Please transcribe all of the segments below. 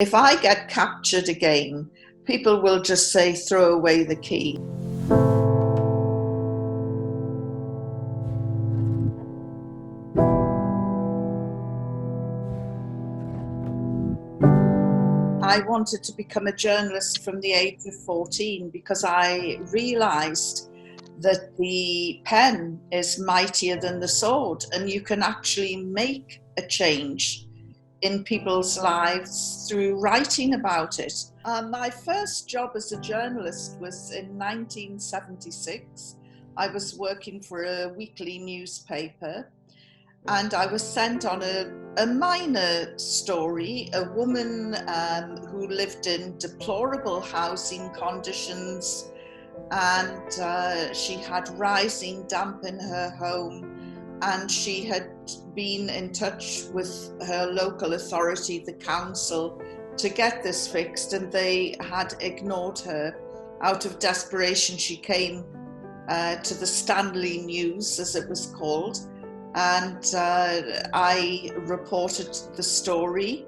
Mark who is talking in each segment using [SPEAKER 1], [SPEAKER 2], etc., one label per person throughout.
[SPEAKER 1] If I get captured again, people will just say, throw away the key. I wanted to become a journalist from the age of 14 because I realized that the pen is mightier than the sword, and you can actually make a change in people's lives through writing about it. My first job as a journalist was in 1976. I was working for a weekly newspaper, and I was sent on a minor story, a woman who lived in deplorable housing conditions, and she had rising damp in her home, and she had been in touch with her local authority, the council, to get this fixed, and they had ignored her. Out of desperation, she came to the Stanley News, as it was called, and I reported the story.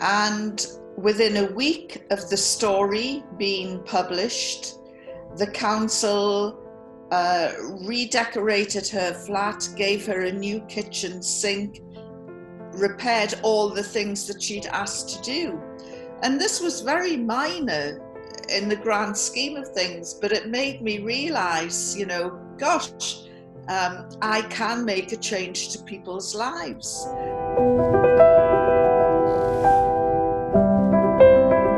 [SPEAKER 1] And within a week of the story being published, the council redecorated her flat, gave her a new kitchen sink, repaired all the things that she'd asked to do. And this was very minor in the grand scheme of things, but it made me realize, gosh, I can make a change to people's lives.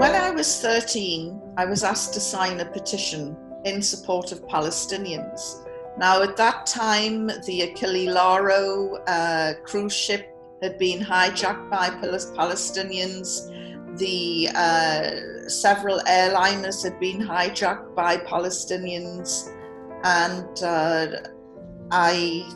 [SPEAKER 1] When I was 13, I was asked to sign a petition in support of Palestinians. Now, at that time, the Achille Lauro cruise ship had been hijacked by Palestinians. The several airliners had been hijacked by Palestinians. And I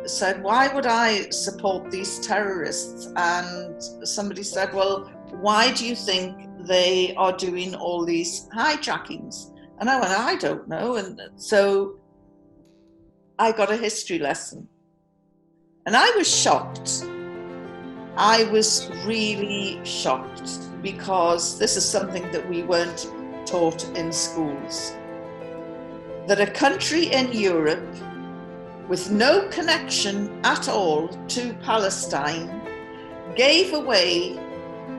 [SPEAKER 1] said, why would I support these terrorists? And somebody said, well, why do you think they are doing all these hijackings? And I went, I don't know. And so I got a history lesson. And I was shocked. I was really shocked, because this is something that we weren't taught in schools. That a country in Europe with no connection at all to Palestine gave away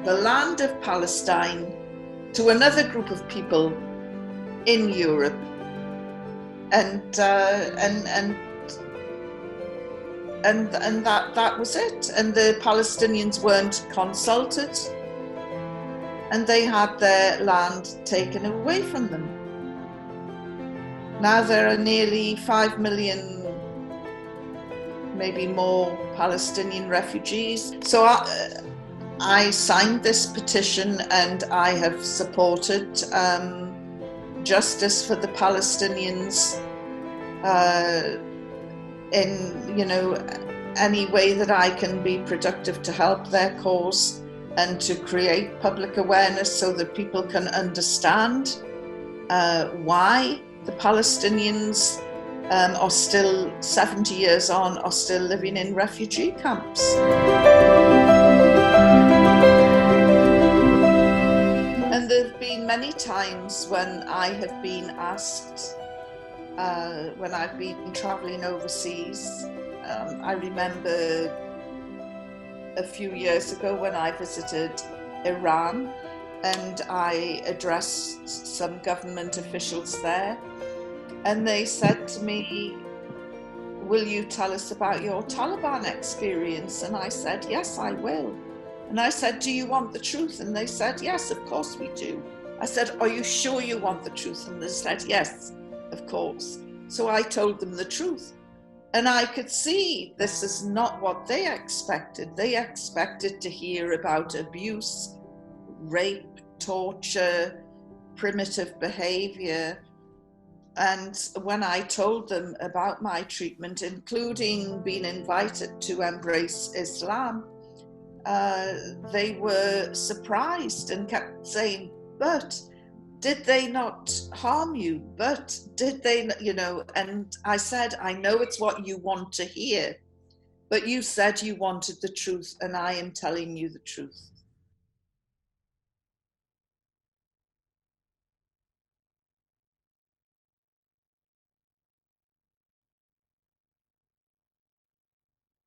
[SPEAKER 1] the land of Palestine to another group of people in Europe, and that was it. And the Palestinians weren't consulted, and they had their land taken away from them. Now there are nearly 5 million, maybe more, Palestinian refugees. So I signed this petition, and I have supported justice for the Palestinians in any way that I can be productive to help their cause, and to create public awareness so that people can understand why the Palestinians are still, 70 years on, are still living in refugee camps. And there have been many times when I have been asked, when I've been traveling overseas. I remember a few years ago when I visited Iran, and I addressed some government officials there, and they said to me, will you tell us about your Taliban experience? And I said, yes, I will. And I said, do you want the truth? And they said, yes, of course we do. I said, are you sure you want the truth? And they said, yes, of course. So I told them the truth. And I could see this is not what they expected. They expected to hear about abuse, rape, torture, primitive behavior. And when I told them about my treatment, including being invited to embrace Islam, they were surprised and kept saying, but did they not harm you? But did they, and I said, I know it's what you want to hear, but you said you wanted the truth, and I am telling you the truth.